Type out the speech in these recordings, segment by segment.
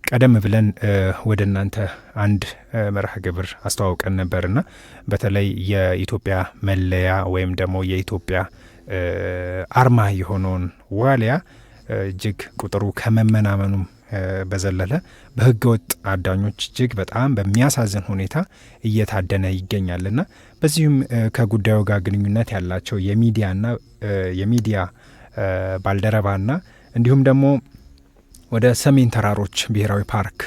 ቀደም ብለን ወደ እናንተ አንድ መርሃ ግብር አስተዋውቀን ነበርና በተለይ የኢትዮጵያ መለያ ወይም ደግሞ የኢትዮጵያ አርማ የሆነውን ዋሊያ እጅግ ቁጥሩ ከመመናመኑም በዘለለ በህገወጥ አዳኞች እጅግ በጣም በሚያሳዝን ሁኔታ እየታደነ ይገኛልና በዚህም ከጉዳዩ ጋር ግንኙነት ያላቸው የሚዲያ ባልደረባና እንዲሁም ደግሞ ወደ ሰሜን ተራሮች ብሔራዊ ፓርክ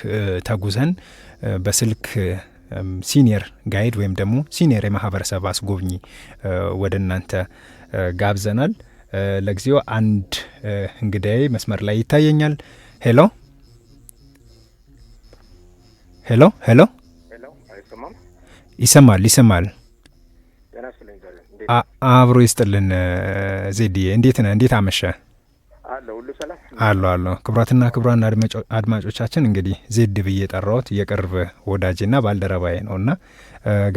ተጉዘን በስልክ ሲኒየር ጋይድ ወይም ደግሞ ሲኒየር የማህበረሰብ አስጎብኚ ወደ እናንተ ጋብዘናል። ለጊዜው አንድ እንግዳዬ መስመር ላይ ይታየኛል። ሄሎ ሄሎ ሄሎ ሄሎ፣ አይሰማም? ይሰማል። አብሮ ይስጥልን። ዜድዬ እንዴት ነህ? እንዴት አመሸ? ሁሉ ሰላም አሎ። ክቡራትና ክቡራን አድማጮቻችን እንግዲህ ዜድ ብዬ ጠራሁት የቅርብ ወዳጅና ባልደረባዬ ነውና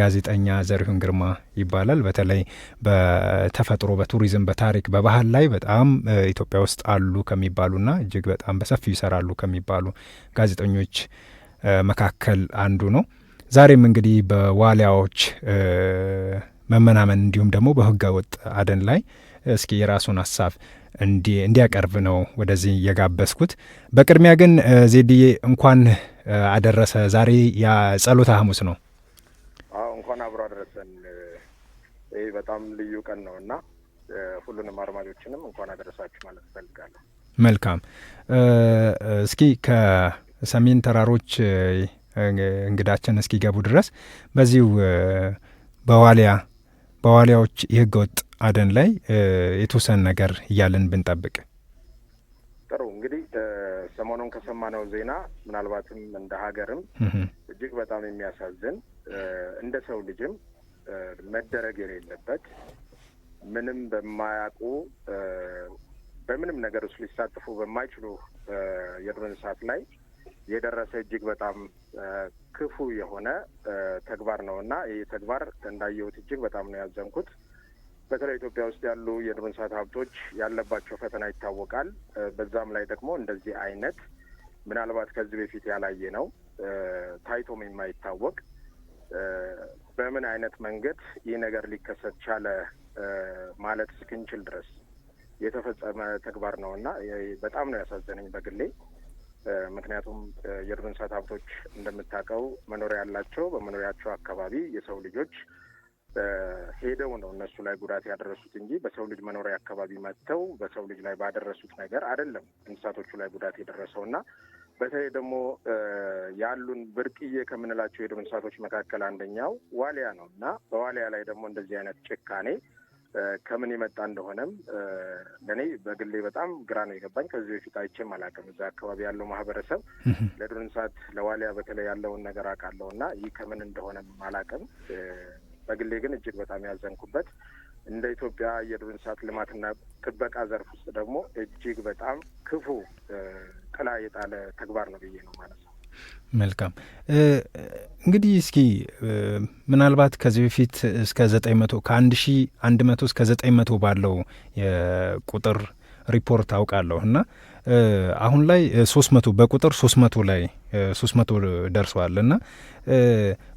ጋዜጠኛ ዘሪሁን ግርማ ይባላል። በተለይ በተፈጥሮ፣ በቱሪዝም፣ በታሪክ፣ በባህል ላይ በጣም ኢትዮጵያ ውስጥ አሉ ከሚባሉና እጅግ በጣም በሰፊው ይሰራሉ ከሚባሉ ጋዜጠኞች መካከል አንዱ ነው። ዛሬም እንግዲህ በዋሊያዎች መመናመን እንዲሁም ደግሞ በህገ ወጥ አደን ላይ እስኪ የራሱን ሀሳብ እንዲያቀርብ ነው ወደዚህ የጋበዝኩት። በቅድሚያ ግን ዜድዬ እንኳን አደረሰ። ዛሬ የጸሎተ ሐሙስ ነው። እንኳን አብሮ አደረሰን። ይህ በጣም ልዩ ቀን ነው እና ሁሉንም አድማጮችንም እንኳን አደረሳችሁ ማለት እፈልጋለሁ። መልካም። እስኪ ከሰሜን ተራሮች እንግዳችን እስኪገቡ ድረስ በዚሁ በዋሊያዎች የህገ ወጥ አደን ላይ የተወሰነ ነገር እያለን ብንጠብቅ ጥሩ። እንግዲህ ሰሞኑን ከሰማነው ዜና ምናልባትም እንደ ሀገርም እጅግ በጣም የሚያሳዝን እንደ ሰው ልጅም መደረግ የሌለበት ምንም በማያውቁ በምንም ነገር ውስጥ ሊሳተፉ በማይችሉ የዱር እንስሳት ላይ የደረሰ እጅግ በጣም ክፉ የሆነ ተግባር ነው እና ይህ ተግባር እንዳየሁት እጅግ በጣም ነው ያዘንኩት። በተለይ ኢትዮጵያ ውስጥ ያሉ የዱር እንስሳት ሀብቶች ያለባቸው ፈተና ይታወቃል። በዛም ላይ ደግሞ እንደዚህ አይነት ምናልባት ከዚህ በፊት ያላየ ነው ታይቶም የማይታወቅ በምን አይነት መንገድ ይህ ነገር ሊከሰት ቻለ ማለት እስክንችል ድረስ የተፈጸመ ተግባር ነው እና በጣም ነው ያሳዘነኝ በግሌ። ምክንያቱም የዱር እንስሳት ሀብቶች እንደምታውቀው መኖሪያ ያላቸው በመኖሪያቸው አካባቢ የሰው ልጆች ሄደው ነው እነሱ ላይ ጉዳት ያደረሱት እንጂ በሰው ልጅ መኖሪያ አካባቢ መጥተው በሰው ልጅ ላይ ባደረሱት ነገር አይደለም እንስሳቶቹ ላይ ጉዳት የደረሰው እና በተለይ ደግሞ ያሉን ብርቅዬ ከምንላቸው የዱር እንስሳቶች መካከል አንደኛው ዋሊያ ነው እና በዋሊያ ላይ ደግሞ እንደዚህ አይነት ጭካኔ ከምን የመጣ እንደሆነም ለእኔ በግሌ በጣም ግራ ነው የገባኝ። ከዚህ በፊት አይቼም አላውቅም። እዛ አካባቢ ያለው ማህበረሰብ ለዱር እንስሳት ለዋሊያ በተለይ ያለውን ነገር አውቃለሁ እና ይህ ከምን እንደሆነም አላውቅም። በግሌ ግን እጅግ በጣም ያዘንኩበት እንደ ኢትዮጵያ የዱር እንስሳት ልማትና ጥበቃ ዘርፍ ውስጥ ደግሞ እጅግ በጣም ክፉ ጥላ የጣለ ተግባር ነው ብዬ ነው ማለት ነው። መልካም። እንግዲህ እስኪ ምናልባት ከዚህ በፊት እስከ 900 ከ1100 እስከ 900 ባለው የቁጥር ሪፖርት አውቃለሁ እና አሁን ላይ 300 በቁጥር 300 ላይ 300 ደርሷል እና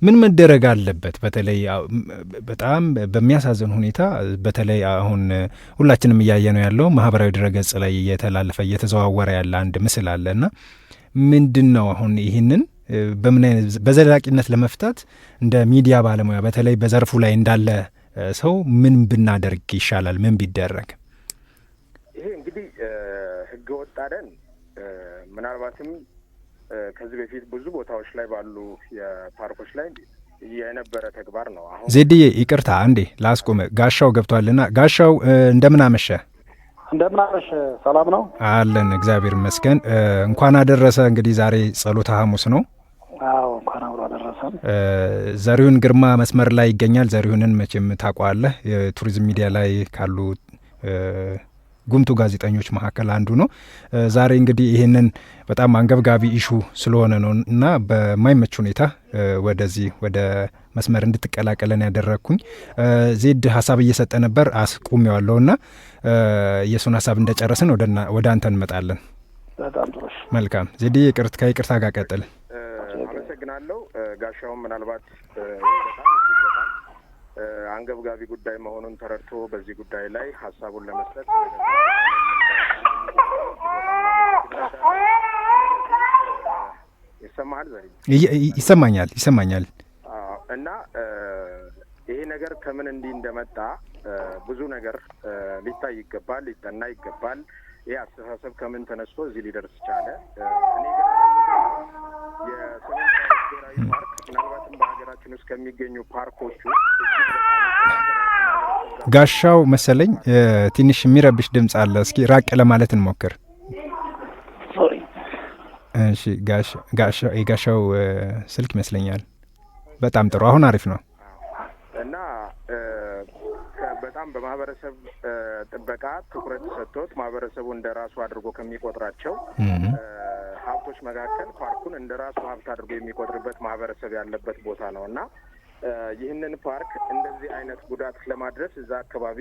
ምን መደረግ አለበት? በተለይ በጣም በሚያሳዝን ሁኔታ በተለይ አሁን ሁላችንም እያየ ነው ያለው ማህበራዊ ድረገጽ ላይ እየተዘዋወረ ያለ አንድ ምስል አለ እና ምንድን ነው አሁን ይህንን በምን አይነት በዘላቂነት ለመፍታት እንደ ሚዲያ ባለሙያ በተለይ በዘርፉ ላይ እንዳለ ሰው ምን ብናደርግ ይሻላል? ምን ቢደረግ? ይሄ እንግዲህ ህገ ወጥ አደን ምናልባትም ከዚህ በፊት ብዙ ቦታዎች ላይ ባሉ የፓርኮች ላይ የነበረ ተግባር ነው። አሁን ዜድዬ ይቅርታ አንዴ ላስቆመ። ጋሻው ገብቷልና ጋሻው እንደምን አመሸ? እንደምናመሽ ሰላም ነው አለን፣ እግዚአብሔር ይመስገን። እንኳን አደረሰ። እንግዲህ ዛሬ ጸሎተ ሐሙስ ነው። አዎ እንኳን አብሮ አደረሰን። ዘሪሁን ግርማ መስመር ላይ ይገኛል። ዘሪሁንን መቼም ታውቀዋለህ። የቱሪዝም ሚዲያ ላይ ካሉ ጉምቱ ጋዜጠኞች መካከል አንዱ ነው። ዛሬ እንግዲህ ይህንን በጣም አንገብጋቢ ኢሹ ስለሆነ ነው እና በማይመች ሁኔታ ወደዚህ ወደ መስመር እንድትቀላቀለን ያደረግኩኝ። ዜድ ሀሳብ እየሰጠ ነበር፣ አስቁሜዋለሁ እና የእሱን ሀሳብ እንደጨረስን ወደ አንተ እንመጣለን። በጣም ጥሩ። መልካም ዜድዬ፣ ከይቅርታ ጋር ቀጥል። አመሰግናለሁ። ጋሻውን ምናልባት በጣም አንገብጋቢ ጉዳይ መሆኑን ተረድቶ በዚህ ጉዳይ ላይ ሀሳቡን ለመስጠት ይሰማሃል? ይሰማኛል። እና ይሄ ነገር ከምን እንዲህ እንደመጣ ብዙ ነገር ሊታይ ይገባል፣ ሊጠና ይገባል። ይህ አስተሳሰብ ከምን ተነስቶ እዚህ ሊደርስ ቻለ? እኔ ግን የሰሜን ብሔራዊ ፓርክ ምናልባትም በሀገራችን ውስጥ ከሚገኙ ፓርኮቹ ጋሻው መሰለኝ ትንሽ የሚረብሽ ድምፅ አለ። እስኪ ራቅ ለማለት እንሞክር። እሺ፣ የጋሻው ስልክ ይመስለኛል። በጣም ጥሩ፣ አሁን አሪፍ ነው። እና በጣም በማህበረሰብ ጥበቃ ትኩረት ሰጥቶት ማህበረሰቡ እንደ ራሱ አድርጎ ከሚቆጥራቸው ሀብቶች መካከል ፓርኩን እንደ ራሱ ሀብት አድርጎ የሚቆጥርበት ማህበረሰብ ያለበት ቦታ ነው እና ይህንን ፓርክ እንደዚህ አይነት ጉዳት ለማድረስ እዛ አካባቢ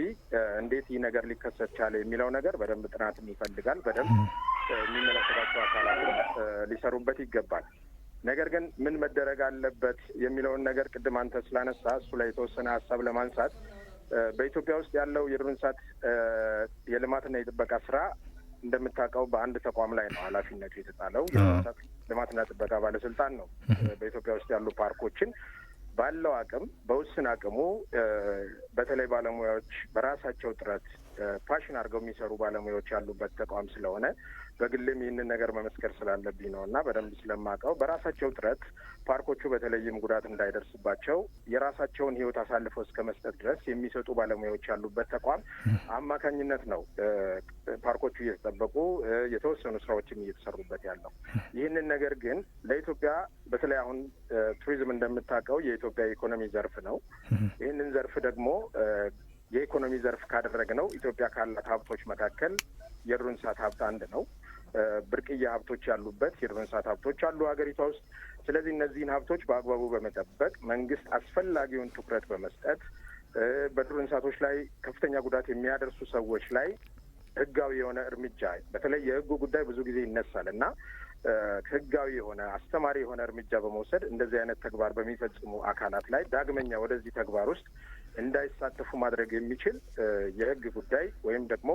እንዴት ይህ ነገር ሊከሰት ቻለ የሚለው ነገር በደንብ ጥናትም ይፈልጋል። በደንብ የሚመለከታቸው አካላት ሊሰሩበት ይገባል። ነገር ግን ምን መደረግ አለበት የሚለውን ነገር ቅድም አንተ ስላነሳ እሱ ላይ የተወሰነ ሀሳብ ለማንሳት በኢትዮጵያ ውስጥ ያለው የዱር እንስሳት የልማትና የጥበቃ ስራ እንደምታውቀው በአንድ ተቋም ላይ ነው ኃላፊነቱ የተጣለው። የዱር እንስሳት ልማትና ጥበቃ ባለስልጣን ነው በኢትዮጵያ ውስጥ ያሉ ፓርኮችን ባለው አቅም በውስን አቅሙ በተለይ ባለሙያዎች በራሳቸው ጥረት ፓሽን አድርገው የሚሰሩ ባለሙያዎች ያሉበት ተቋም ስለሆነ በግልም ይህንን ነገር መመስከር ስላለብኝ ነው እና በደንብ ስለማውቀው በራሳቸው ጥረት ፓርኮቹ በተለይም ጉዳት እንዳይደርስባቸው የራሳቸውን ሕይወት አሳልፈው እስከ መስጠት ድረስ የሚሰጡ ባለሙያዎች ያሉበት ተቋም አማካኝነት ነው ፓርኮቹ እየተጠበቁ የተወሰኑ ስራዎችም እየተሰሩበት ያለው። ይህንን ነገር ግን ለኢትዮጵያ በተለይ አሁን ቱሪዝም እንደምታውቀው የኢትዮጵያ የኢኮኖሚ ዘርፍ ነው። ይህንን ዘርፍ ደግሞ የኢኮኖሚ ዘርፍ ካደረግነው ኢትዮጵያ ካላት ሀብቶች መካከል የዱር እንስሳት ሀብት አንድ ነው። ብርቅዬ ሀብቶች ያሉበት የዱር እንስሳት ሀብቶች አሉ ሀገሪቷ ውስጥ። ስለዚህ እነዚህን ሀብቶች በአግባቡ በመጠበቅ መንግስት አስፈላጊውን ትኩረት በመስጠት በዱር እንስሳቶች ላይ ከፍተኛ ጉዳት የሚያደርሱ ሰዎች ላይ ህጋዊ የሆነ እርምጃ በተለይ የህጉ ጉዳይ ብዙ ጊዜ ይነሳል እና ህጋዊ የሆነ አስተማሪ የሆነ እርምጃ በመውሰድ እንደዚህ አይነት ተግባር በሚፈጽሙ አካላት ላይ ዳግመኛ ወደዚህ ተግባር ውስጥ እንዳይሳተፉ ማድረግ የሚችል የህግ ጉዳይ ወይም ደግሞ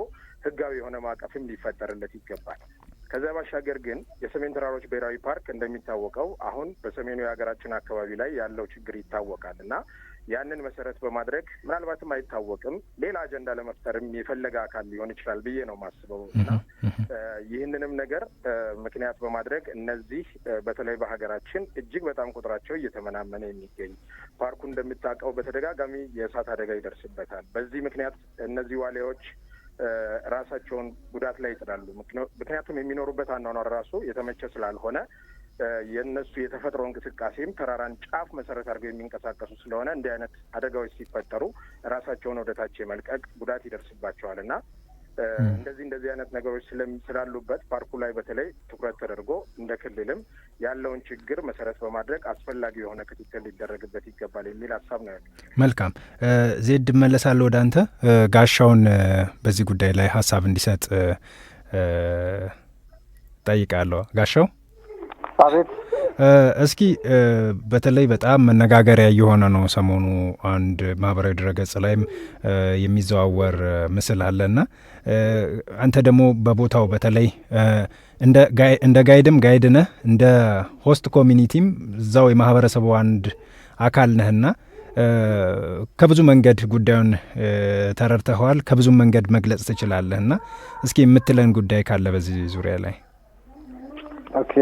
ህጋዊ የሆነ ማዕቀፍም ሊፈጠርለት ይገባል። ከዚያ ባሻገር ግን የሰሜን ተራሮች ብሔራዊ ፓርክ እንደሚታወቀው አሁን በሰሜኑ የሀገራችን አካባቢ ላይ ያለው ችግር ይታወቃል እና ያንን መሰረት በማድረግ ምናልባትም አይታወቅም ሌላ አጀንዳ ለመፍጠርም የፈለገ አካል ሊሆን ይችላል ብዬ ነው የማስበው እና ይህንንም ነገር ምክንያት በማድረግ እነዚህ በተለይ በሀገራችን እጅግ በጣም ቁጥራቸው እየተመናመነ የሚገኝ ፓርኩ እንደምታውቀው በተደጋጋሚ የእሳት አደጋ ይደርስበታል። በዚህ ምክንያት እነዚህ ዋሊያዎች ራሳቸውን ጉዳት ላይ ይጥላሉ። ምክንያቱም የሚኖሩበት አኗኗር ራሱ የተመቸ ስላልሆነ የእነሱ የተፈጥሮ እንቅስቃሴም ተራራን ጫፍ መሰረት አድርገው የሚንቀሳቀሱ ስለሆነ እንዲህ አይነት አደጋዎች ሲፈጠሩ ራሳቸውን ወደ ታች የመልቀቅ ጉዳት ይደርስባቸዋል እና እንደዚህ አይነት ነገሮች ስላሉበት ፓርኩ ላይ በተለይ ትኩረት ተደርጎ እንደ ክልልም ያለውን ችግር መሰረት በማድረግ አስፈላጊ የሆነ ክትትል ሊደረግበት ይገባል የሚል ሀሳብ ነው ያለው። መልካም ዜድ፣ እመለሳለሁ ወደ አንተ። ጋሻውን በዚህ ጉዳይ ላይ ሀሳብ እንዲሰጥ ጠይቃለሁ። ጋሻው አቤት። እስኪ በተለይ በጣም መነጋገሪያ የሆነ ነው ሰሞኑ አንድ ማህበራዊ ድረገጽ ላይም የሚዘዋወር ምስል አለና አንተ ደግሞ በቦታው በተለይ እንደ ጋይድም ጋይድ ነህ፣ እንደ ሆስት ኮሚኒቲም እዛው የማህበረሰቡ አንድ አካል ነህና ከብዙ መንገድ ጉዳዩን ተረድተኸዋል፣ ከብዙ መንገድ መግለጽ ትችላለህና እስኪ የምትለን ጉዳይ ካለ በዚህ ዙሪያ ላይ። ኦኬ፣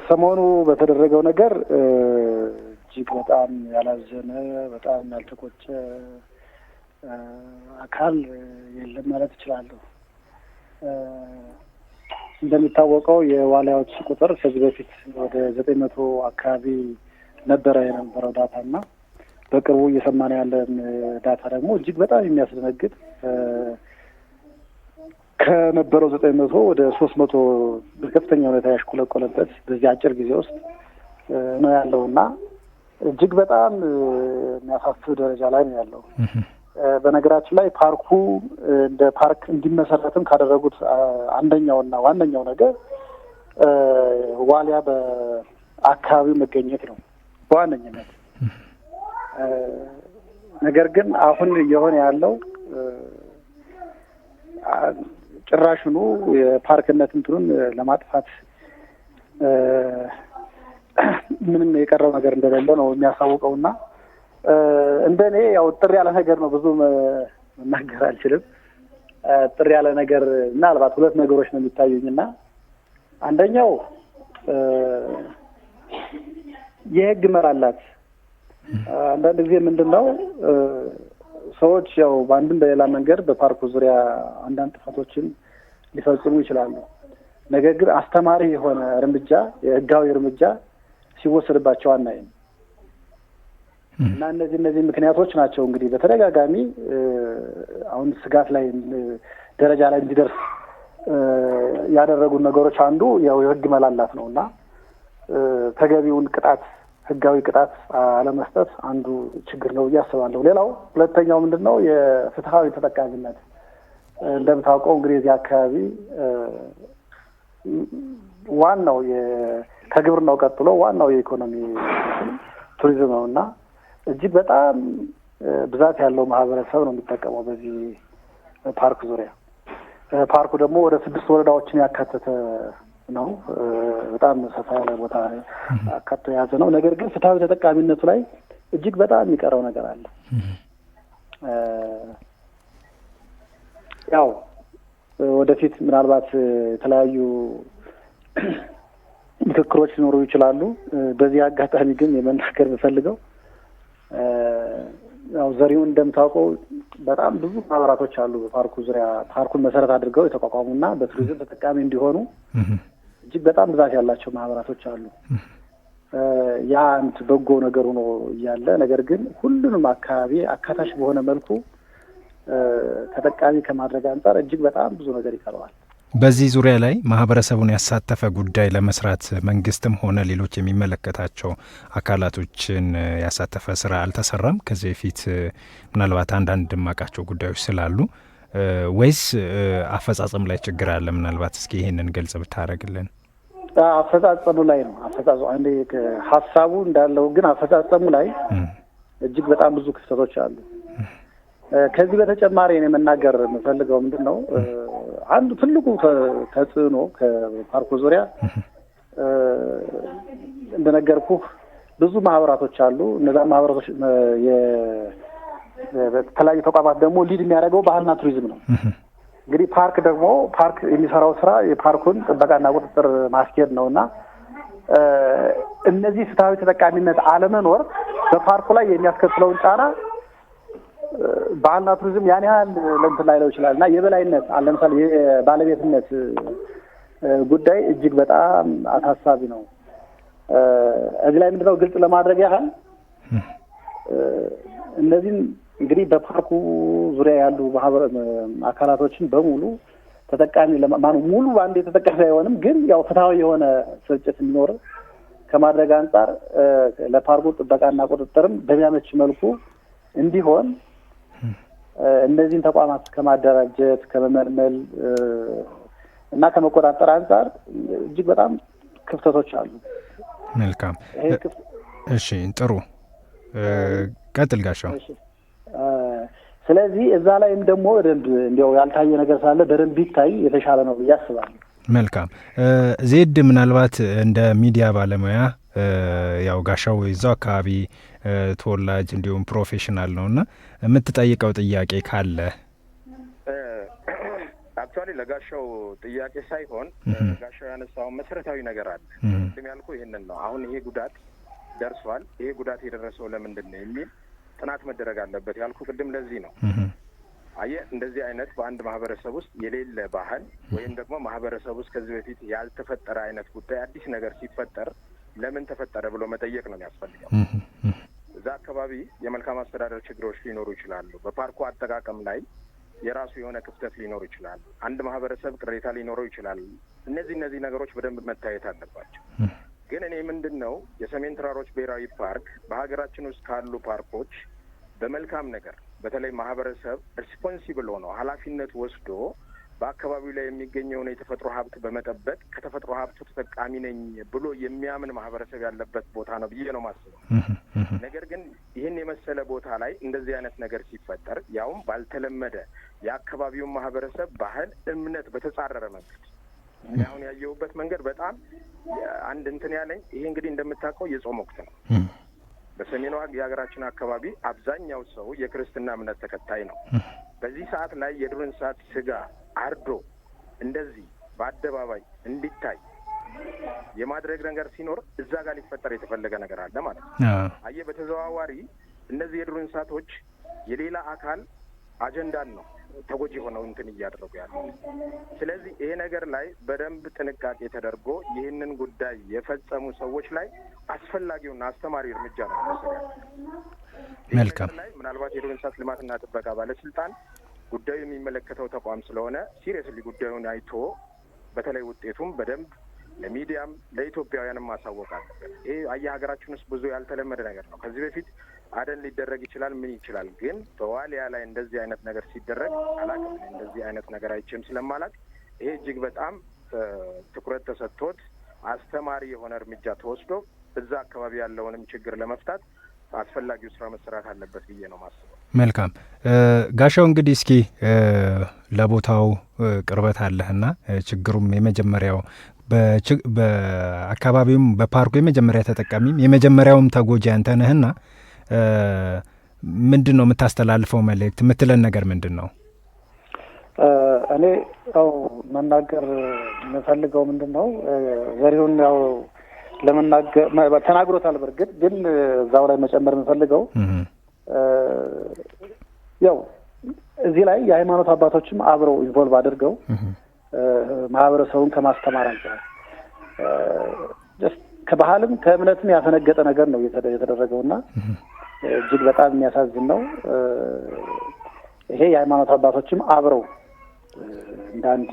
ሰሞኑ በተደረገው ነገር እጅግ በጣም ያላዘነ በጣም ያልተቆጨ አካል የለም ማለት እችላለሁ። እንደሚታወቀው የዋሊያዎች ቁጥር ከዚህ በፊት ወደ 900 አካባቢ ነበረ የነበረው ዳታ እና በቅርቡ እየሰማን ያለን ዳታ ደግሞ እጅግ በጣም የሚያስደነግጥ ከነበረው 900 ወደ 300 በከፍተኛ ሁኔታ ያሽቆለቆለበት በዚህ አጭር ጊዜ ውስጥ ነው ያለው እና እጅግ በጣም የሚያሳስብ ደረጃ ላይ ነው ያለው። በነገራችን ላይ ፓርኩ እንደ ፓርክ እንዲመሰረትም ካደረጉት አንደኛውና ዋነኛው ነገር ዋሊያ በአካባቢው መገኘት ነው በዋነኝነት። ነገር ግን አሁን እየሆነ ያለው ጭራሽኑ የፓርክነት እንትኑን ለማጥፋት ምንም የቀረው ነገር እንደሌለ ነው የሚያሳውቀውና እንደኔ ያው ጥሪ ያለ ነገር ነው። ብዙ መናገር አልችልም። ጥሪ ያለ ነገር ምናልባት ሁለት ነገሮች ነው የሚታዩኝና አንደኛው የህግ መራላት አንዳንድ ጊዜ ምንድነው ሰዎች ያው በአንድም በሌላ መንገድ በፓርኩ ዙሪያ አንዳንድ ጥፋቶችን ሊፈጽሙ ይችላሉ። ነገር ግን አስተማሪ የሆነ እርምጃ የህጋዊ እርምጃ ሲወሰድባቸው አናይም እና እነዚህ ምክንያቶች ናቸው እንግዲህ በተደጋጋሚ አሁን ስጋት ላይ ደረጃ ላይ እንዲደርስ ያደረጉ ነገሮች አንዱ ያው የህግ መላላት ነውና ተገቢውን ቅጣት ህጋዊ ቅጣት አለመስጠት አንዱ ችግር ነው ያስባለሁ። ሌላው ሁለተኛው ምንድነው የፍትሃዊ ተጠቃሚነት። እንደምታውቀው እንግዲህ እዚህ አካባቢ ዋናው ከግብርናው ቀጥሎ ዋናው የኢኮኖሚ ቱሪዝም ነውና እጅግ በጣም ብዛት ያለው ማህበረሰብ ነው የሚጠቀመው በዚህ ፓርክ ዙሪያ። ፓርኩ ደግሞ ወደ 6 ወረዳዎችን ያካተተ ነው። በጣም ሰፋ ያለ ቦታ አካቶ የያዘ ነው። ነገር ግን ፍትሃዊ ተጠቃሚነቱ ላይ እጅግ በጣም የሚቀረው ነገር አለ። ያው ወደፊት ምናልባት የተለያዩ ምክክሮች ሊኖሩ ይችላሉ። በዚህ አጋጣሚ ግን የመናገር ብፈልገው ያው ዘሪሁን እንደምታውቀው በጣም ብዙ ማህበራቶች አሉ በፓርኩ ዙሪያ ፓርኩን መሰረት አድርገው የተቋቋሙና በቱሪዝም ተጠቃሚ እንዲሆኑ እጅግ በጣም ብዛት ያላቸው ማህበራቶች አሉ። ያ አንድ በጎ ነገር ሆኖ እያለ ነገር ግን ሁሉንም አካባቢ አካታች በሆነ መልኩ ተጠቃሚ ከማድረግ አንጻር እጅግ በጣም ብዙ ነገር ይቀረዋል። በዚህ ዙሪያ ላይ ማህበረሰቡን ያሳተፈ ጉዳይ ለመስራት መንግስትም ሆነ ሌሎች የሚመለከታቸው አካላቶችን ያሳተፈ ስራ አልተሰራም ከዚህ በፊት? ምናልባት አንዳንድ የማውቃቸው ጉዳዮች ስላሉ ወይስ አፈጻጸም ላይ ችግር አለ? ምናልባት እስኪ ይሄንን ግልጽ ብታደርግልን። አፈጻጸሙ ላይ ነው። አፈጻጸሙ አንዴ ሀሳቡ እንዳለው ግን አፈጻጸሙ ላይ እጅግ በጣም ብዙ ክፍተቶች አሉ። ከዚህ በተጨማሪ እኔ መናገር የምፈልገው ምንድን ነው አንዱ ትልቁ ተጽዕኖ ከፓርኩ ዙሪያ እንደነገርኩህ ብዙ ማህበራቶች አሉ። እነዛ ማህበራቶች የተለያዩ ተቋማት ደግሞ ሊድ የሚያደርገው ባህልና ቱሪዝም ነው። እንግዲህ ፓርክ የሚሰራው ስራ የፓርኩን ጥበቃና ቁጥጥር ማስኬድ ነውና እነዚህ ፍትሃዊ ተጠቃሚነት አለመኖር በፓርኩ ላይ የሚያስከትለውን ጫና ባህልና ቱሪዝም ያን ያህል ለእንትን ላይለው ይችላል እና የበላይነት አለ። ለምሳሌ የባለቤትነት ጉዳይ እጅግ በጣም አሳሳቢ ነው። እዚህ ላይ ምንድነው ግልጽ ለማድረግ ያህል እነዚህን እንግዲህ በፓርኩ ዙሪያ ያሉ አካላቶችን በሙሉ ተጠቃሚ ሙሉ አንዴ ተጠቃሚ አይሆንም፣ ግን ያው ፍትሃዊ የሆነ ስርጭት እንዲኖር ከማድረግ አንጻር ለፓርኩ ጥበቃና ቁጥጥርም በሚያመች መልኩ እንዲሆን እነዚህን ተቋማት ከማደራጀት ከመመልመል እና ከመቆጣጠር አንጻር እጅግ በጣም ክፍተቶች አሉ። መልካም። እሺ፣ ጥሩ ቀጥል ጋሻው። ስለዚህ እዛ ላይም ደግሞ በደንብ እንዲያው ያልታየ ነገር ስላለ በደንብ ቢታይ የተሻለ ነው ብዬ አስባለሁ። መልካም። ዜድ ምናልባት እንደ ሚዲያ ባለሙያ ያው ጋሻው የዛው አካባቢ ተወላጅ እንዲሁም ፕሮፌሽናል ነውና የምትጠይቀው ጥያቄ ካለ? አክቹዋሊ ለጋሻው ጥያቄ ሳይሆን ጋሻው ያነሳው መሰረታዊ ነገር አለ። ቅድም ያልኩ ይሄንን ነው። አሁን ይሄ ጉዳት ደርሷል። ይሄ ጉዳት የደረሰው ለምንድን ነው የሚል ጥናት መደረግ አለበት ያልኩ ቅድም ለዚህ ነው። አየህ፣ እንደዚህ አይነት በአንድ ማህበረሰብ ውስጥ የሌለ ባህል ወይም ደግሞ ማህበረሰብ ውስጥ ከዚህ በፊት ያልተፈጠረ አይነት ጉዳይ አዲስ ነገር ሲፈጠር ለምን ተፈጠረ ብሎ መጠየቅ ነው የሚያስፈልገው። እዛ አካባቢ የመልካም አስተዳደር ችግሮች ሊኖሩ ይችላሉ። በፓርኩ አጠቃቀም ላይ የራሱ የሆነ ክፍተት ሊኖር ይችላል። አንድ ማህበረሰብ ቅሬታ ሊኖረው ይችላል። እነዚህ ነገሮች በደንብ መታየት አለባቸው። ግን እኔ ምንድን ነው የሰሜን ተራሮች ብሔራዊ ፓርክ በሀገራችን ውስጥ ካሉ ፓርኮች በመልካም ነገር በተለይ ማህበረሰብ ሪስፖንሲብል ሆኖ ኃላፊነት ወስዶ በአካባቢው ላይ የሚገኘውን የተፈጥሮ ሀብት በመጠበቅ ከተፈጥሮ ሀብቱ ተጠቃሚ ነኝ ብሎ የሚያምን ማህበረሰብ ያለበት ቦታ ነው ብዬ ነው ማስበው። ነገር ግን ይህን የመሰለ ቦታ ላይ እንደዚህ አይነት ነገር ሲፈጠር ያውም ባልተለመደ የአካባቢውን ማህበረሰብ ባህል፣ እምነት በተጻረረ መንገድ አሁን ያየሁበት መንገድ በጣም አንድ እንትን ያለኝ ይሄ እንግዲህ እንደምታውቀው የጾም ወቅት ነው። በሰሜኑ የሀገራችን አካባቢ አብዛኛው ሰው የክርስትና እምነት ተከታይ ነው። በዚህ ሰዓት ላይ የዱር እንስሳት ስጋ አርዶ እንደዚህ በአደባባይ እንዲታይ የማድረግ ነገር ሲኖር እዛ ጋር ሊፈጠር የተፈለገ ነገር አለ ማለት ነው። አየህ፣ በተዘዋዋሪ እነዚህ የዱር እንስሳቶች የሌላ አካል አጀንዳን ነው ተጎጂ ሆነው እንትን እያደረጉ ያለው። ስለዚህ ይሄ ነገር ላይ በደንብ ጥንቃቄ ተደርጎ ይህንን ጉዳይ የፈጸሙ ሰዎች ላይ አስፈላጊውና አስተማሪ እርምጃ ነው መወሰድ። መልካም። ምናልባት የዱር እንስሳት ልማትና ጥበቃ ባለስልጣን ጉዳዩ የሚመለከተው ተቋም ስለሆነ ሲሪየስሊ ጉዳዩን አይቶ በተለይ ውጤቱም በደንብ ለሚዲያም ለኢትዮጵያውያንም ማሳወቅ አለበት። ይሄ አየህ ሀገራችን ውስጥ ብዙ ያልተለመደ ነገር ነው። ከዚህ በፊት አደን ሊደረግ ይችላል፣ ምን ይችላል። ግን በዋሊያ ላይ እንደዚህ አይነት ነገር ሲደረግ አላውቅም። እንደዚህ አይነት ነገር አይቼም ስለማላውቅ ይሄ እጅግ በጣም ትኩረት ተሰጥቶት አስተማሪ የሆነ እርምጃ ተወስዶ እዛ አካባቢ ያለውንም ችግር ለመፍታት አስፈላጊው ስራ መሰራት አለበት ብዬ ነው ማስበው። መልካም ጋሻው፣ እንግዲህ እስኪ ለቦታው ቅርበት አለህና ችግሩም የመጀመሪያው በአካባቢውም በፓርኩ የመጀመሪያ ተጠቃሚም የመጀመሪያውም ተጎጂ አንተ ነህና ምንድን ነው የምታስተላልፈው መልእክት? የምትለን ነገር ምንድን ነው? እኔ ያው መናገር የምፈልገው ምንድን ነው ዘሪሁን ያው ለመናገር ተናግሮታል። በርግጥ ግን እዛው ላይ መጨመር የምፈልገው ያው እዚህ ላይ የሃይማኖት አባቶችም አብረው ኢንቮልቭ አድርገው ማህበረሰቡን ከማስተማር አንጻር ከባህልም ከእምነትም ያፈነገጠ ነገር ነው የተደረገውና እጅግ በጣም የሚያሳዝን ነው። ይሄ የሃይማኖት አባቶችም አብረው እንደ አንድ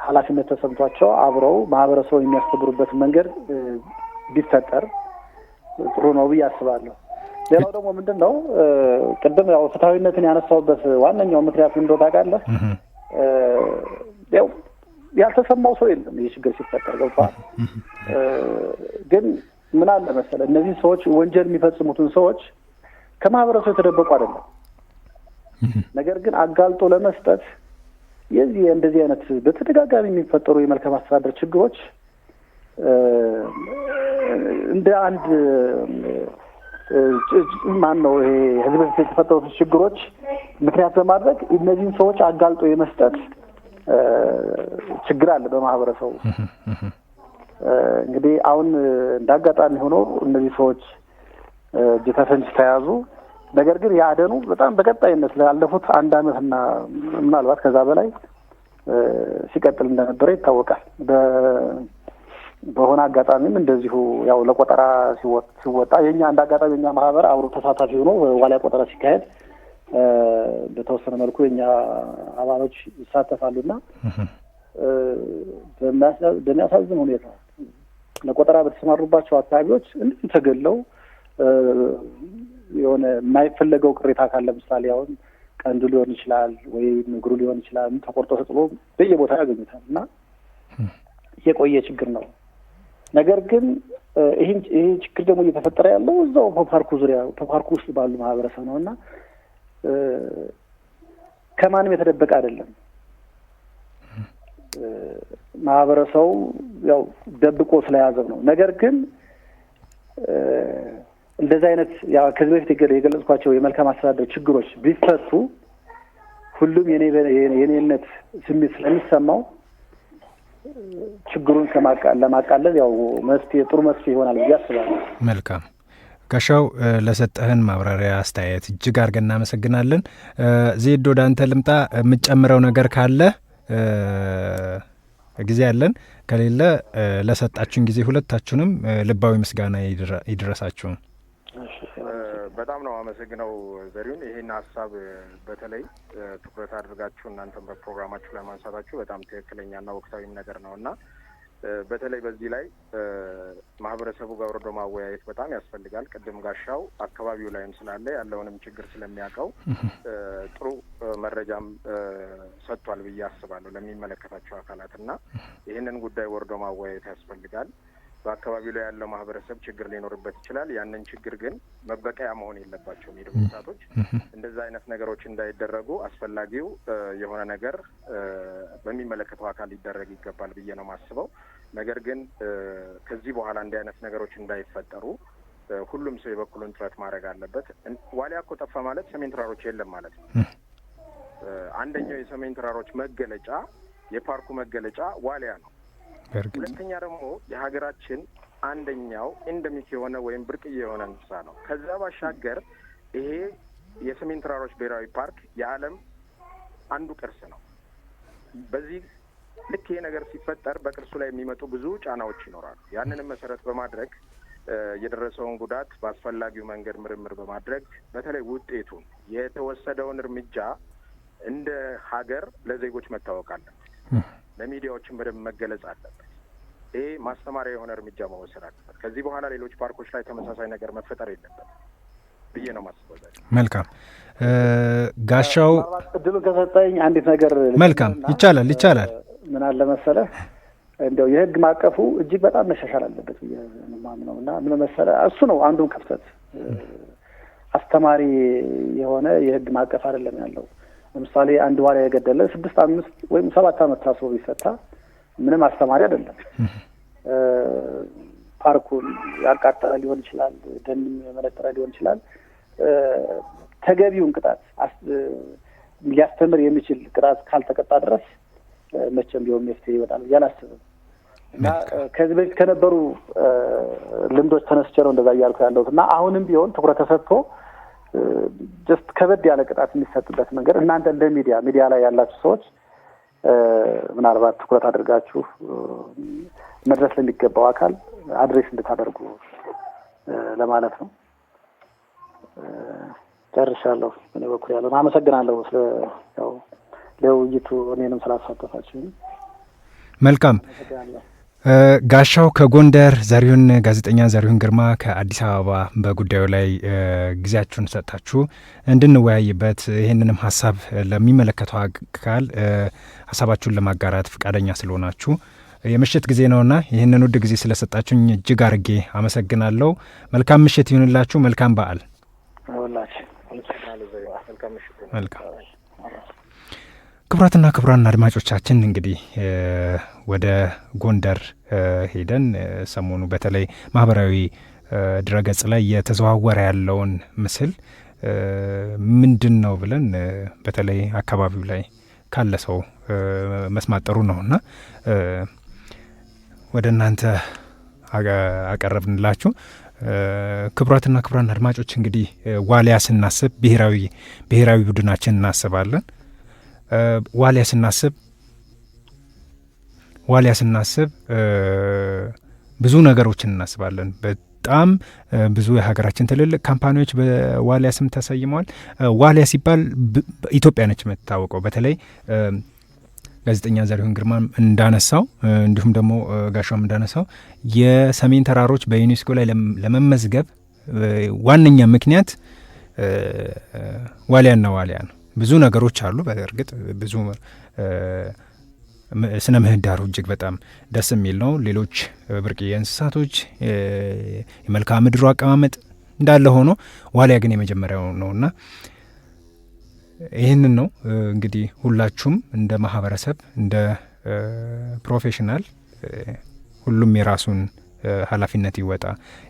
ኃላፊነት ተሰምቷቸው አብረው ማህበረሰቡን የሚያስተምሩበት መንገድ ቢፈጠር ጥሩ ነው ብዬ አስባለሁ። ሌላው ደግሞ ምንድን ነው ቅድም ያው ፍትሐዊነትን ያነሳውበት ዋነኛው ምክንያት ምን እንደሆነ ታውቃለህ? ያው ያልተሰማው ሰው የለም ይህ ችግር ሲፈጠር ገብቷል። ግን ምን አለ መሰለህ እነዚህ ሰዎች ወንጀል የሚፈጽሙትን ሰዎች ከማህበረሰቡ የተደበቁ አይደለም። ነገር ግን አጋልጦ ለመስጠት እንደዚህ አይነት በተደጋጋሚ የሚፈጠሩ የመልካም አስተዳደር ችግሮች እንደ አንድ ማን ነው ይሄ ህዝብ በፊት የተፈጠሩት ችግሮች ምክንያት በማድረግ እነዚህን ሰዎች አጋልጦ የመስጠት ችግር አለ በማህበረሰቡ። እንግዲህ አሁን እንዳጋጣሚ ሆኖ እነዚህ ሰዎች እጅ ከፍንጅ ተያዙ። ነገር ግን የአደኑ በጣም በቀጣይነት ላለፉት 1 ዓመትና ምናልባት ከዛ በላይ ሲቀጥል እንደነበረ ይታወቃል። በሆነ አጋጣሚም እንደዚሁ ያው ለቆጠራ ሲወጣ የኛ አንድ አጋጣሚ የኛ ማህበር አብሮ ተሳታፊ ሆኖ ዋሊያ ቆጠራ ሲካሄድ በተወሰነ መልኩ የኛ አባሎች ይሳተፋሉና በሚያሳዝን ሁኔታ ለቆጠራ በተሰማሩባቸው አካባቢዎች እንዲህ ተገለው የሆነ የማይፈለገው ቅሬታ ካለ ለምሳሌ አሁን ቀንዱ ሊሆን ይችላል ወይ እግሩ ሊሆን ይችላል ተቆርጦ ተጥሎ በየቦታው ያገኙታል እና የቆየ ችግር ነው። ነገር ግን ይሄ ችግር ደግሞ እየተፈጠረ ያለው እዛው በፓርኩ ዙሪያ በፓርኩ ውስጥ ባሉ ማህበረሰብ ነውና ከማንም የተደበቀ አይደለም። ማህበረሰቡ ያው ደብቆ ስለያዘው ነው። ነገር ግን እንደዚህ አይነት ያው ከዚህ በፊት የገለጽኳቸው የመልካም አስተዳደር ችግሮች ቢፈቱ ሁሉም የኔነት ስሜት ስለሚሰማው ችግሩን ለማቃለል ያው ጥሩ መፍትሄ ይሆናል ብዬ አስባለሁ። መልካም ጋሻው፣ ለሰጠህን ማብራሪያ አስተያየት እጅግ አድርገን እናመሰግናለን። ዜድ ወደ አንተ ልምጣ። የምትጨምረው ነገር ካለ ጊዜ ያለን፣ ከሌለ ለሰጣችሁን ጊዜ ሁለታችሁንም ልባዊ ምስጋና ይድረሳችሁ። በጣም ነው አመሰግነው ዘሪሁን። ይሄን ሀሳብ በተለይ ትኩረት አድርጋችሁ እናንተም በፕሮግራማችሁ ላይ ማንሳታችሁ በጣም ትክክለኛና ወቅታዊም ነገር ነው እና በተለይ በዚህ ላይ ማህበረሰቡ ጋር ወርዶ ማወያየት በጣም ያስፈልጋል። ቅድም ጋሻው አካባቢው ላይም ስላለ ያለውንም ችግር ስለሚያውቀው ጥሩ መረጃም ሰጥቷል ብዬ አስባለሁ ለሚመለከታቸው አካላት እና ይህንን ጉዳይ ወርዶ ማወያየት ያስፈልጋል። በአካባቢው ላይ ያለው ማህበረሰብ ችግር ሊኖርበት ይችላል። ያንን ችግር ግን መበቀያ መሆን የለባቸውም። የደቡብ ወጣቶች እንደዛ አይነት ነገሮች እንዳይደረጉ አስፈላጊው የሆነ ነገር በሚመለከተው አካል ሊደረግ ይገባል ብዬ ነው የማስበው። ነገር ግን ከዚህ በኋላ እንዲህ አይነት ነገሮች እንዳይፈጠሩ ሁሉም ሰው የበኩሉን ጥረት ማድረግ አለበት። ዋሊያ እኮ ጠፋ ማለት ሰሜን ተራሮች የለም ማለት ነው። አንደኛው የሰሜን ተራሮች መገለጫ የፓርኩ መገለጫ ዋሊያ ነው። ሁለተኛ ደግሞ የሀገራችን አንደኛው ኤንደሚክ የሆነ ወይም ብርቅዬ የሆነ እንስሳ ነው። ከዛ ባሻገር ይሄ የሰሜን ተራሮች ብሔራዊ ፓርክ የዓለም አንዱ ቅርስ ነው። በዚህ ልክ ይሄ ነገር ሲፈጠር በቅርሱ ላይ የሚመጡ ብዙ ጫናዎች ይኖራሉ። ያንንም መሰረት በማድረግ የደረሰውን ጉዳት በአስፈላጊው መንገድ ምርምር በማድረግ በተለይ ውጤቱን የተወሰደውን እርምጃ እንደ ሀገር ለዜጎች መታወቅ አለበት። ለሚዲያዎችን በደንብ መገለጽ አለበት። ይሄ ማስተማሪያ የሆነ እርምጃ መወሰድ አለበት። ከዚህ በኋላ ሌሎች ፓርኮች ላይ ተመሳሳይ ነገር መፈጠር የለበት ብዬ ነው ማስበው። መልካም ጋሻው፣ እድሉን ከሰጠኝ አንዲት ነገር መልካም ይቻላል። ምን አለ መሰለህ እንደው የህግ ማቀፉ እጅግ በጣም መሻሻል አለበት ብዬ ነው የማምነው እና ምን መሰለህ እሱ ነው አንዱን ክፍተት። አስተማሪ የሆነ የህግ ማቀፍ አይደለም ያለው። ለምሳሌ አንድ ዋሊያ የገደለ 6፣ 5 ወይም 7 ዓመት ታስሮ ቢፈታ ምንም አስተማሪ አይደለም። ፓርኩን ያቃጠለ ሊሆን ይችላል፣ ደን የመነጠረ ሊሆን ይችላል። ተገቢውን ቅጣት ሊያስተምር የሚችል ቅጣት ካልተቀጣ ድረስ መቼም ቢሆን መፍትሄ ይወጣል ብዬ አላስብም እና ከዚህ በፊት ከነበሩ ልምዶች ተነስቼ ነው እንደዛ እያልኩ ያለሁት እና አሁንም ቢሆን ትኩረት ተሰጥቶ ጀስት ከበድ ያለ ቅጣት የሚሰጥበት መንገድ እናንተ እንደ ሚዲያ ላይ ያላችሁ ሰዎች ምናልባት ትኩረት አድርጋችሁ መድረስ ለሚገባው አካል አድሬስ እንድታደርጉ ለማለት ነው። ጨርሻለሁ። እኔ በኩል ያለውን አመሰግናለሁ። ያው ለውይይቱ እኔንም ስላሳተፋችሁ። መልካም ጋሻው ከጎንደር፣ ዘሪሁን ጋዜጠኛ ዘሪሁን ግርማ ከአዲስ አበባ በጉዳዩ ላይ ጊዜያችሁን ሰጣችሁ እንድንወያይበት ይህንንም ሀሳብ ለሚመለከተው አካል ሀሳባችሁን ለማጋራት ፈቃደኛ ስለሆናችሁ የምሽት ጊዜ ነውና ይህንን ውድ ጊዜ ስለሰጣችሁኝ እጅግ አርጌ አመሰግናለሁ። መልካም ምሽት ይሁንላችሁ። መልካም በዓል። መልካም ክቡራትና ክቡራን አድማጮቻችን እንግዲህ ወደ ጎንደር ሄደን ሰሞኑ በተለይ ማህበራዊ ድረገጽ ላይ እየተዘዋወረ ያለውን ምስል ምንድን ነው ብለን በተለይ አካባቢው ላይ ካለ ሰው መስማት ጥሩ ነውና ወደ እናንተ አቀረብንላችሁ። ክቡራትና ክቡራን አድማጮች እንግዲህ ዋሊያ ስናስብ ብሔራዊ ቡድናችን እናስባለን። ዋሊያ ስናስብ ብዙ ነገሮችን እናስባለን። በጣም ብዙ የሀገራችን ትልልቅ ካምፓኒዎች በዋሊያ ስም ተሰይመዋል። ዋሊያ ሲባል ኢትዮጵያ ነች የምትታወቀው። በተለይ ጋዜጠኛ ዘሪሁን ግርማም እንዳነሳው እንዲሁም ደግሞ ጋሻውም እንዳነሳው የሰሜን ተራሮች በዩኔስኮ ላይ ለመመዝገብ ዋነኛ ምክንያት ዋሊያ ነው። ብዙ ነገሮች አሉ። በእርግጥ ብዙ ስነ ምህዳሩ እጅግ በጣም ደስ የሚል ነው። ሌሎች ብርቅዬ እንስሳቶች፣ የመልክዓ ምድሩ አቀማመጥ እንዳለ ሆኖ ዋሊያ ግን የመጀመሪያው ነውና ይህንን ነው እንግዲህ ሁላችሁም እንደ ማህበረሰብ እንደ ፕሮፌሽናል ሁሉም የራሱን ኃላፊነት ይወጣ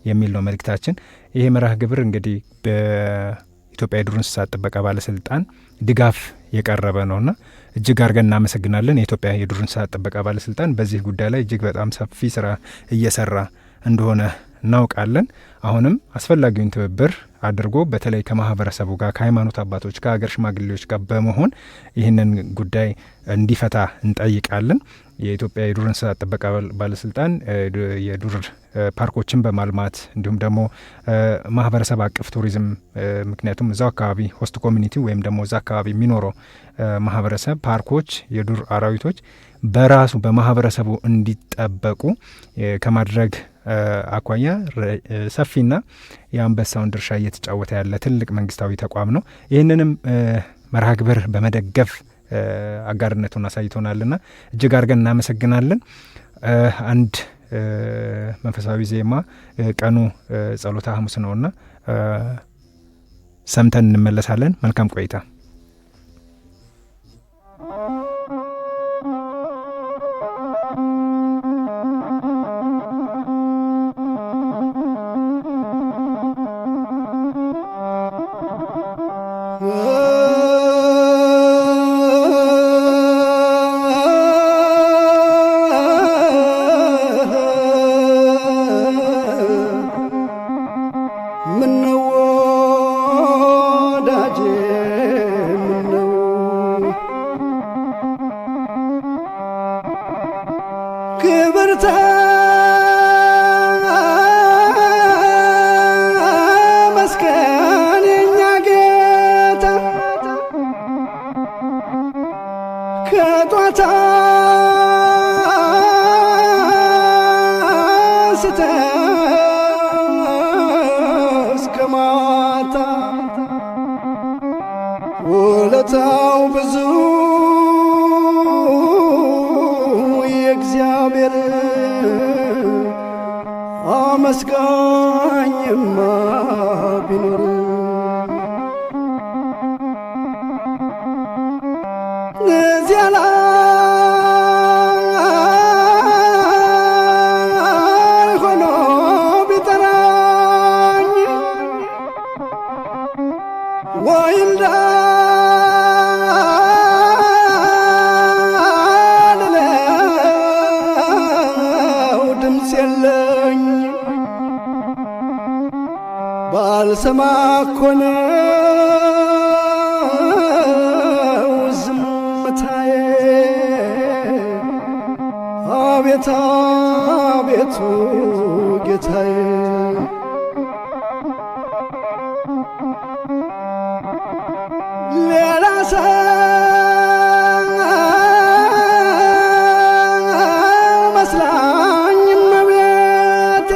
የሚል ነው መልእክታችን። ይሄ መርሃ ግብር እንግዲህ በኢትዮጵያ የዱር እንስሳት ጥበቃ ባለስልጣን ድጋፍ የቀረበ ነውና እጅግ አድርገን እናመሰግናለን። የኢትዮጵያ የዱር እንስሳት ጥበቃ ባለስልጣን በዚህ ጉዳይ ላይ እጅግ በጣም ሰፊ ስራ እየሰራ እንደሆነ እናውቃለን። አሁንም አስፈላጊውን ትብብር አድርጎ በተለይ ከማህበረሰቡ ጋር ከሃይማኖት አባቶች ከሀገር ሽማግሌዎች ጋር በመሆን ይህንን ጉዳይ እንዲፈታ እንጠይቃለን። የኢትዮጵያ የዱር እንስሳት ጥበቃ ባለስልጣን የዱር ፓርኮችን በማልማት እንዲሁም ደግሞ ማህበረሰብ አቀፍ ቱሪዝም ምክንያቱም እዛው አካባቢ ሆስት ኮሚኒቲ ወይም ደግሞ እዛ አካባቢ የሚኖረው ማህበረሰብ ፓርኮች፣ የዱር አራዊቶች በራሱ በማህበረሰቡ እንዲጠበቁ ከማድረግ አኳያ ሰፊና የአንበሳውን ድርሻ እየተጫወተ ያለ ትልቅ መንግስታዊ ተቋም ነው። ይህንንም መርሃ ግብር በመደገፍ አጋርነቱን አሳይቶናልና እጅግ አድርገን እናመሰግናለን። አንድ መንፈሳዊ ዜማ ቀኑ ጸሎተ ሐሙስ ነውና ሰምተን እንመለሳለን። መልካም ቆይታ። ውለታው ብዙ የእግዚአብሔር አመስጋኝማ ቢኖር እዚያ ላይ ሆኖ ቢጠራኝ ወይ ባልሰማ እኮ ነው ዝምታዬ። አቤት አቤቱ ጌታዬ ሌላ ሰው መስላኝ እመቤቴ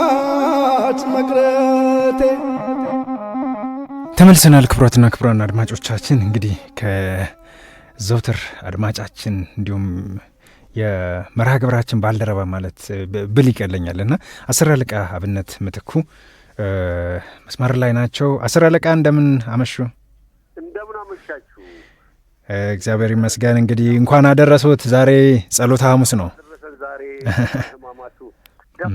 ሳላግዛት መቅረቴ። ተመልሰናል። ክቡራትና ክቡራን አድማጮቻችን እንግዲህ ከዘውትር አድማጫችን እንዲሁም የመርሃ ግብራችን ባልደረባ ማለት ብል ይቀለኛልና 10 አለቃ አብነት ምትኩ መስመር ላይ ናቸው። 10 አለቃ እንደምን አመሹ? እንደምን አመሻችሁ? እግዚአብሔር ይመስገን። እንግዲህ እንኳን አደረሰዎት። ዛሬ ጸሎተ ሐሙስ ነው። ዛሬ ህማማቱ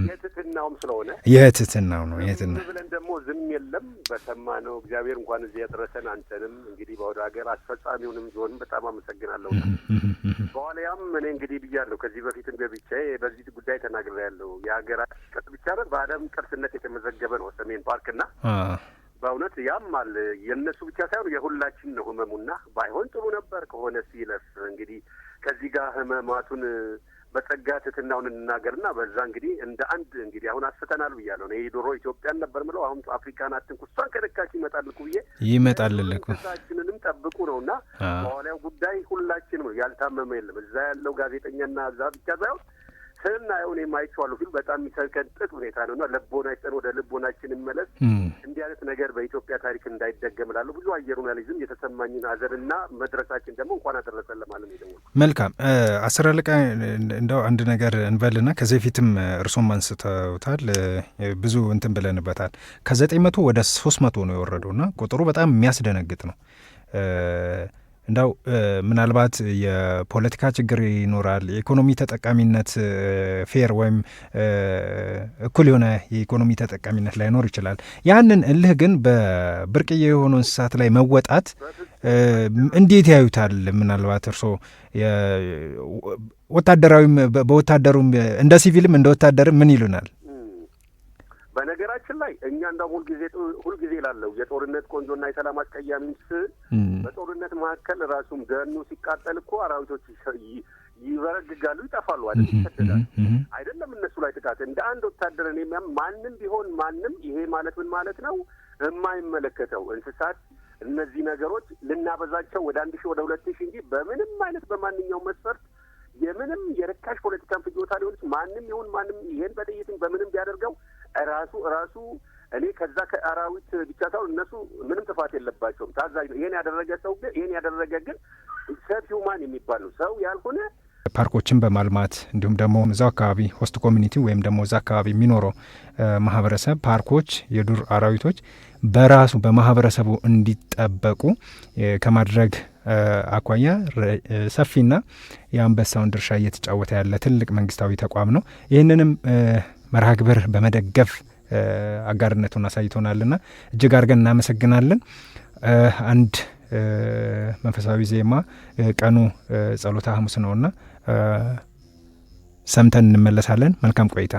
የትህትናውም ስለሆነ የትህትናው ነው። የትህትና ብለን ደግሞ ዝም የለም በሰማነው እግዚአብሔር እንኳን እዚህ ያደረሰን አንተንም እንግዲህ በወደ ሀገር አስፈጻሚውንም ዞንም በጣም አመሰግናለሁ። በኋላም እኔ እንግዲህ ብያለሁ ከዚህ በፊትም በብቻዬ በዚህ ጉዳይ ተናግሬያለሁ። የሀገራችን ቅርስ ብቻ ነው በዓለም ቅርስነት የተመዘገበ ነው ሰሜን ፓርክና በእውነት ያማል። የእነሱ ብቻ ሳይሆን የሁላችን ነው ህመሙና ባይሆን ጥሩ ነበር ከሆነ ሲለፍ እንግዲህ ከዚህ ጋር ህመማቱን በጸጋ ትህትናውን እንናገርና በዛ እንግዲህ እንደ አንድ እንግዲህ አሁን አስተናል ብያለሁ ነው። የዶሮ ኢትዮጵያን ነበር ምለው አሁን አፍሪካን አትንኩ እሷን ከደካች ይመጣልኩ ብዬ ይመጣልልኩ ሁላችንንም ጠብቁ ነውና በኋላው ጉዳይ ሁላችንም ነው ያልታመመ የለም። እዛ ያለው ጋዜጠኛና እዛ ብቻ ሳይሆን ስናየው እኔም አይቼዋለሁ። ግን በጣም የሚሰቀጥጥ ሁኔታ ነውና ልቦና ይስጠን፣ ወደ ልቦናችን እንመለስ። እንዲህ አይነት ነገር በኢትዮጵያ ታሪክ እንዳይደገም እላለሁ። ብዙ አየሩናሊዝም የተሰማኝን ሀዘንና መድረሳችን ደግሞ እንኳን አደረሰን ለማለት ነው። መልካም 10 አለቃ እንደው አንድ ነገር እንበልና ከዚህ በፊትም እርሶም አንስተውታል፣ ብዙ እንትን ብለንበታል። ከ900 ወደ 300 ነው የወረደውና ቁጥሩ በጣም የሚያስደነግጥ ነው። እንዳው ምናልባት የፖለቲካ ችግር ይኖራል፣ የኢኮኖሚ ተጠቃሚነት ፌር ወይም እኩል የሆነ የኢኮኖሚ ተጠቃሚነት ላይኖር ይችላል። ያንን እልህ ግን በብርቅዬ የሆኑ እንስሳት ላይ መወጣት እንዴት ያዩታል? ምናልባት እርስዎ ወታደራዊም በወታደሩም እንደ ሲቪልም እንደ ወታደርም ምን ይሉናል? በነገራችን ላይ እኛ እንደውም ሁልጊዜ ላለው የጦርነት ቆንጆና የሰላም አስቀያሚም በጦርነት መካከል ራሱም ደኑ ሲቃጠል እኮ አራዊቶች ይበረግጋሉ፣ ይጠፋሉ አይደል? ይሰደዳሉ አይደለም? እነሱ ላይ ጥቃት እንደ አንድ ወታደር እኔ ማንም ቢሆን ማንም ይሄ ማለት ምን ማለት ነው? የማይመለከተው እንስሳት እነዚህ ነገሮች ልናበዛቸው ወደ 1000 ወደ 2000 እንጂ በምንም አይነት በማንኛውም መስፈርት የምንም የርካሽ ፖለቲካን ፍጆታ ሊሆን ማንም ይሁን ማንም ይሄን በጥይትም በምንም ቢያደርገው ራሱ እኔ ከዛ ከአራዊት ብቻ ሳይሆን እነሱ ምንም ጥፋት የለባቸውም። ታዛዥ ነው። ይሄን ያደረገ ሰው ግን ይሄን ያደረገ ግን ሰብ ሂውማን የሚባል ነው። ሰው ያልሆነ ፓርኮችን በማልማት እንዲሁም ደግሞ እዛው አካባቢ ሆስት ኮሚኒቲ ወይም ደግሞ እዛ አካባቢ የሚኖረው ማህበረሰብ ፓርኮች፣ የዱር አራዊቶች በራሱ በማህበረሰቡ እንዲጠበቁ ከማድረግ አኳያ ሰፊና የአንበሳውን ድርሻ እየተጫወተ ያለ ትልቅ መንግስታዊ ተቋም ነው። ይህንንም መርሃ ግብር በመደገፍ አጋርነቱን አሳይቶናልና እጅግ አድርገን እናመሰግናለን። አንድ መንፈሳዊ ዜማ ቀኑ ጸሎተ ሐሙስ ነውና ሰምተን እንመለሳለን። መልካም ቆይታ።